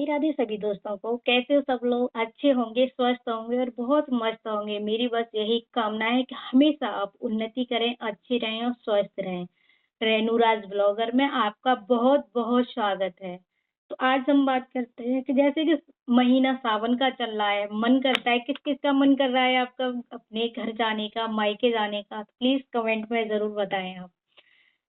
राधे राधे सभी दोस्तों को। कैसे हो सब लोग? अच्छे होंगे, स्वस्थ होंगे और बहुत मस्त होंगे। मेरी बस यही कामना है कि हमेशा आप उन्नति करें, अच्छे रहें और स्वस्थ रहें। रेणुराज ब्लॉगर में आपका बहुत-बहुत स्वागत है। तो आज हम बात करते हैं कि जैसे कि महीना सावन का चल रहा है, मन करता है किस-किस का मन कर रहा है आपका अपने घर जाने का, मायके जाने का? प्लीज़ कमेंट में ज़रूर बताएँ आप।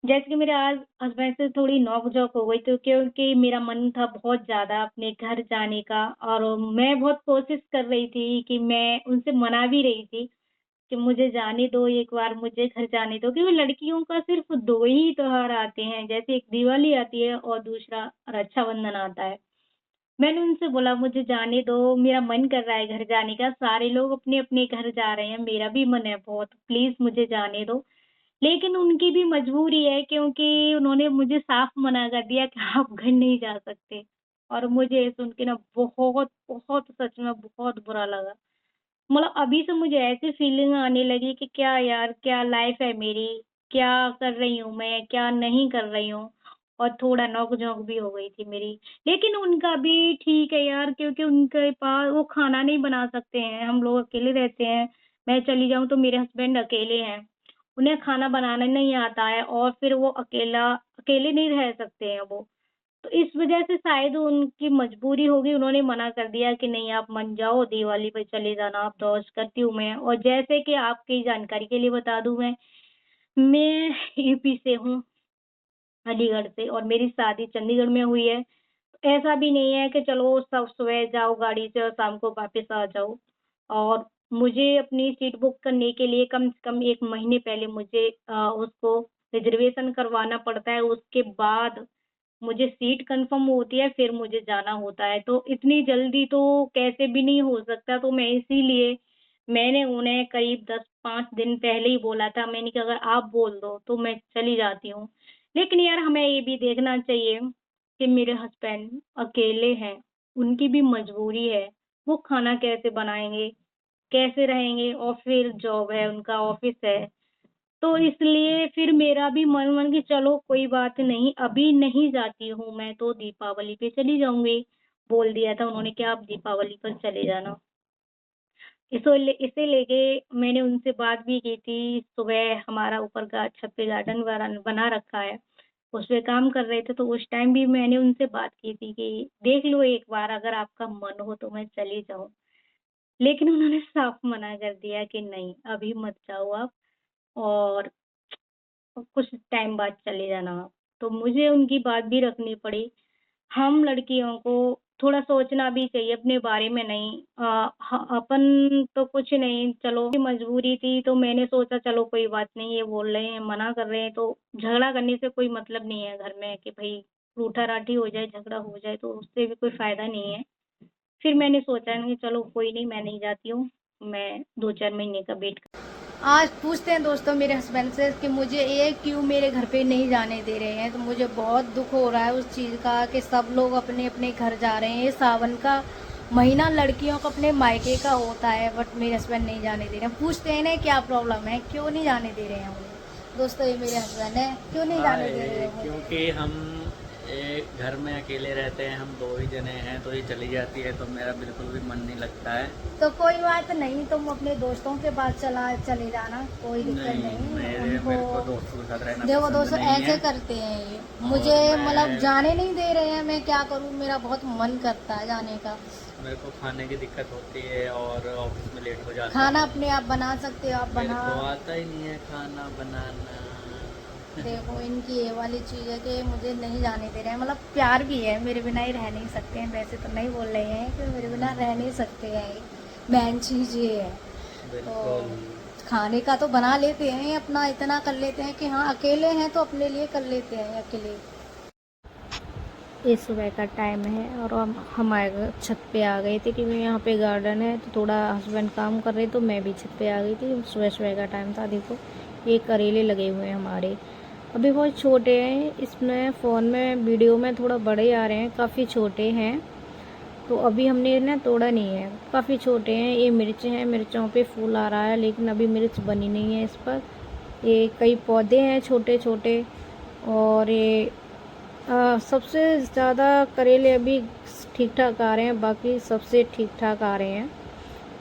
जैसे कि मेरे आज हस्बैंड से थोड़ी नोक-झोंक हो गई तो क्योंकि मेरा मन था बहुत ज़्यादा अपने घर जाने का और मैं बहुत कोशिश कर रही थी कि मैं उनसे मना भी रही थी कि मुझे जाने दो एक बार, मुझे घर जाने दो क्योंकि लड़कियों का सिर्फ़ 2 ही त्योहार आते हैं, जैसे एक दिवाली आती है और दूसरा रक्षाबंधन आता है। मैंने उनसे बोला मुझे जाने दो, मेरा मन कर रहा है घर जाने का, सारे लोग अपने-अपने घर जा रहे हैं, मेरा भी मन है बहुत, प्लीज़ मुझे जाने दो। लेकिन उनकी भी मजबूरी है क्योंकि उन्होंने मुझे साफ मना कर दिया कि आप घर नहीं जा सकते और मुझे ये सुन के ना बहुत, बहुत सच में बहुत बुरा लगा। मतलब अभी से मुझे ऐसी फीलिंग आने लगी कि क्या यार, क्या लाइफ़ है मेरी, क्या कर रही हूँ मैं, क्या नहीं कर रही हूँ और थोड़ा नोक-झोंक भी हो गई थी मेरी। लेकिन उनका भी ठीक है यार क्योंकि उनके पास वो खाना नहीं बना सकते हैं, हम लोग अकेले रहते हैं। मैं चली जाऊँ तो मेरे हस्बैंड अकेले हैं। उन्हें खाना बनाना नहीं आता है और फिर वो अकेले नहीं रह सकते हैं वो। तो इस वजह से शायद उनकी मजबूरी होगी, उन्होंने मना कर दिया कि नहीं आप मान जाओ, दिवाली पे चले जाना, आप दौज करती हूँ मैं। और जैसे कि आपकी जानकारी के लिए बता दूँ मैं यूपी से हूँ, अलीगढ़ से और मेरी शादी चंडीगढ़ में हुई है। ऐसा भी नहीं है कि चलो सब सुबह जाओ गाड़ी से और शाम को वापस आ जाओ। और मुझे अपनी सीट बुक करने के लिए कम से कम 1 महीने पहले मुझे उसको रिज़र्वेशन करवाना पड़ता है, उसके बाद मुझे सीट कन्फर्म होती है, फिर मुझे जाना होता है। तो इतनी जल्दी तो कैसे भी नहीं हो सकता, तो मैं इसीलिए मैंने उन्हें करीब 10-5 दिन पहले ही बोला था, मैंने कहा अगर आप बोल दो, तो मैं चली जाती हूँ। लेकिन यार हमें ये भी देखना चाहिए कि मेरे हस्बैंड अकेले हैं, उनकी भी मजबूरी है, वो खाना कैसे बनाएँगे, कैसे रहेंगे और फिर जॉब है, उनका ऑफ़िस है। तो इसलिए फिर मेरा भी मन मन कि चलो कोई बात नहीं, अभी नहीं जाती हूँ मैं तो दीपावली पे चली जाऊँगी। बोल दिया था उन्होंने कि आप दीपावली पर चले जाना। इसे लेके मैंने उनसे बात भी की थी, सुबह हमारा ऊपर का छत पे गार्डन वार्डन बना रखा है, उसपे काम कर रहे थे तो उस टाइम भी मैंने उनसे बात की थी कि देख लो एक बार अगर आपका मन हो तो मैं चली जाऊँ। लेकिन उन्होंने साफ मना कर दिया कि नहीं, अभी मत जाओ आप और कुछ टाइम बाद चले जाना आप। तो मुझे उनकी बात भी रखनी पड़ी। हम लड़कियों को थोड़ा सोचना भी चाहिए अपने बारे में नहीं अपन तो कुछ नहीं चलो मजबूरी थी तो मैंने सोचा चलो कोई बात नहीं ये बोल रहे हैं, मना कर रहे हैं तो झगड़ा करने से कोई मतलब नहीं है घर में कि भई रूठा-राठी हो जाए, झगड़ा हो जाए तो उससे भी कोई फ़ायदा नहीं है। फिर मैंने सोचा कि चलो कोई नहीं मैं नहीं जाती हूँ, मैं 2-4 महीने का वेट आज पूछते हैं दोस्तों मेरे हस्बैंड से कि मुझे ये क्यों मेरे घर पे नहीं जाने दे रहे हैं, तो मुझे बहुत दुख हो रहा है उस चीज़ का कि सब लोग अपने अपने घर जा रहे हैं। ये सावन का महीना लड़कियों को अपने मायके का होता है, बट मेरे हस्बैंड नहीं जाने दे रहे हैं। पूछते हैं ना क्या प्रॉब्लम है, क्यों नहीं जाने दे रहे हैं मुझे। दोस्तों ये मेरे हस्बैंड है, क्यों नहीं हाँ, जाने दे रहे हो मुझे। क्योंकि हम एक घर में अकेले रहते हैं, हम 2 ही जने हैं, तो ये चली जाती है तो मेरा बिल्कुल भी मन नहीं लगता है। तो कोई बात नहीं, तुम अपने दोस्तों के पास चले जाना, कोई दिक्कत नहीं, नहीं उनको। मेरे को दोस्तों के साथ रहना देखो पसंद दोस्तों नहीं ऐसे है करते हैं ये, मुझे और मतलब मैं जाने नहीं दे रहे हैं, मैं क्या करूं, मेरा बहुत मन करता है जाने का। मेरे को खाने की दिक्कत होती है और ऑफिस में लेट हो जाता खाना हूँ। अपने आप बना सकते हो, आप मेरे बना। को आता ही नहीं है खाना बनाना। देखो इनकी ये वाली चीज़ है कि मुझे नहीं जाने दे रहे हैं, मतलब प्यार भी है, मेरे बिना ही रह नहीं सकते हैं, वैसे तो नहीं बोल रहे हैं कि मेरे बिना रह नहीं सकते हैं, मेन चीज़ ये है। तो बिल्कुल। खाने का तो बना लेते हैं, अपना इतना कर लेते हैं कि हाँ अकेले हैं तो अपने लिए कर लेते हैं अकेले। ये सुबह का टाइम है और हम हमारे छत पे आ गए थे क्योंकि यहाँ पे गार्डन है, तो थोड़ा हस्बैंड काम कर रहे तो मैं भी छत पे आ गई थी। सुबह सुबह का टाइम था। देखो ये करेले लगे हुए हैं हमारे, अभी बहुत छोटे हैं, इसमें फ़ोन में वीडियो में थोड़ा बड़े आ रहे हैं, काफ़ी छोटे हैं, तो अभी हमने ना तोड़ा नहीं है, काफ़ी छोटे हैं। ये मिर्च हैं, मिर्चों पे फूल आ रहा है लेकिन अभी मिर्च बनी नहीं है इस पर। ये कई पौधे हैं छोटे छोटे और ये सबसे ज़्यादा करेले अभी ठीक ठाक आ रहे हैं, बाकी सबसे ठीक ठाक आ रहे हैं।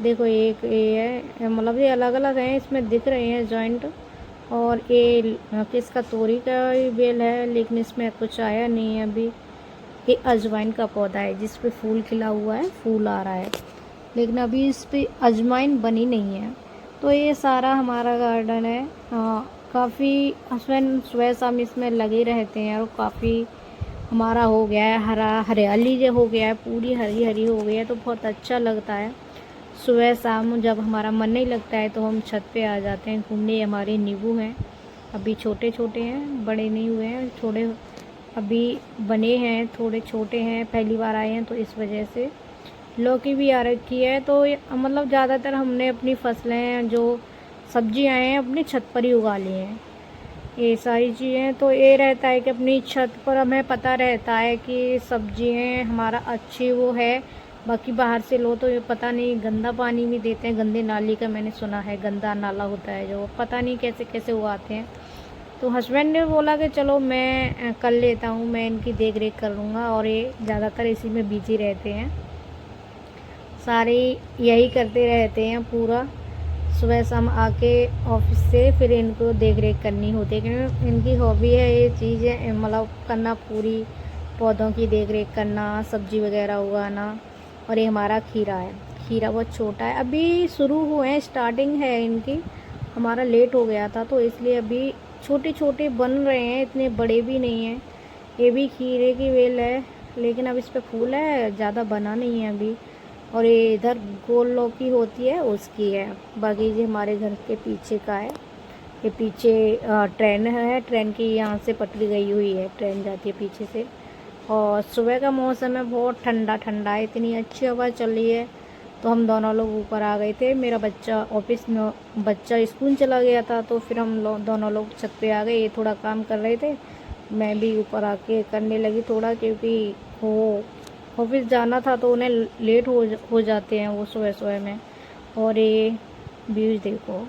देखो एक ये है, मतलब ये अलग अलग हैं, इसमें दिख रहे हैं जॉइंट। और ये किसका, तोरी का ही बेल है, लेकिन इसमें कुछ आया नहीं है अभी। ये अजवाइन का पौधा है जिस पे फूल खिला हुआ है, फूल आ रहा है, लेकिन अभी इस पे अजवाइन बनी नहीं है। तो ये सारा हमारा गार्डन है। काफ़ी हस्बैंड सुबह शाम इसमें लगे रहते हैं, और काफ़ी हमारा हो गया है हरा, हरियाली जो हो गया है, पूरी हरी हरी हो गई है, तो बहुत अच्छा लगता है। सुबह शाम जब हमारा मन नहीं लगता है तो हम छत पे आ जाते हैं घूमने। हमारे नींबू हैं, अभी छोटे छोटे हैं, बड़े नहीं हुए हैं, थोड़े अभी बने हैं, थोड़े छोटे हैं, पहली बार आए हैं तो इस वजह से। लौकी भी आ रखी है। तो मतलब ज़्यादातर हमने अपनी फसलें जो सब्जियां हैं अपनी छत पर ही उगा ली हैं, ये सारी चीज़ें। तो ये रहता है कि अपनी छत पर हमें पता रहता है कि सब्जियां हमारा अच्छी वो है। बाकी बाहर से लो तो ये पता नहीं, गंदा पानी भी देते हैं, गंदे नाली का मैंने सुना है, गंदा नाला होता है जो, पता नहीं कैसे कैसे उगाते हैं। तो हस्बैंड ने बोला कि चलो मैं कर लेता हूँ, मैं इनकी देख रेख कर लूँगा, और ये ज़्यादातर इसी में बिजी रहते हैं, सारे यही करते रहते हैं पूरा। सुबह शाम आके ऑफिस से फिर इनको देख रेख करनी होती है, क्योंकि इनकी हॉबी है ये चीज़ें मतलब करना, पूरी पौधों की देख रेख करना, सब्जी वगैरह उगाना। और ये हमारा खीरा है, खीरा बहुत छोटा है, अभी शुरू हुए हैं, स्टार्टिंग है इनकी। हमारा लेट हो गया था तो इसलिए अभी छोटे छोटे बन रहे हैं, इतने बड़े भी नहीं हैं। ये भी खीरे की बेल है, लेकिन अब इस पे फूल है, ज़्यादा बना नहीं है अभी। और ये इधर गोल लौकी होती है उसकी है। बाकी ये हमारे घर के पीछे का है, ये पीछे ट्रेन है, ट्रेन की यहाँ से पटरी गई हुई है, ट्रेन जाती है पीछे से। और सुबह का मौसम है, बहुत ठंडा ठंडा है, इतनी अच्छी हवा चल रही है। तो हम दोनों लोग ऊपर आ गए थे, मेरा बच्चा ऑफिस में, बच्चा स्कूल चला गया था, तो फिर हम दोनों लोग छत पे आ गए। ये थोड़ा काम कर रहे थे, मैं भी ऊपर आके करने लगी थोड़ा, क्योंकि वो ऑफिस जाना था तो उन्हें लेट हो जाते हैं वो सुबह सुबह में। और ये व्यूज देखो,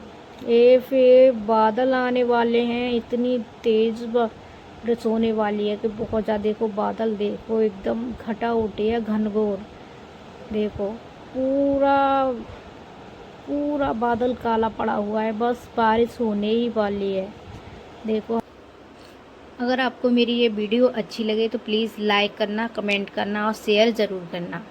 ये फिर बादल आने वाले हैं, इतनी तेज़ बारिश होने वाली है कि बहुत ज़्यादा। देखो बादल, देखो एकदम घटा उठी है, घनघोर। देखो पूरा पूरा बादल काला पड़ा हुआ है, बस बारिश होने ही वाली है। देखो, अगर आपको मेरी ये वीडियो अच्छी लगे तो प्लीज़ लाइक करना, कमेंट करना और शेयर ज़रूर करना।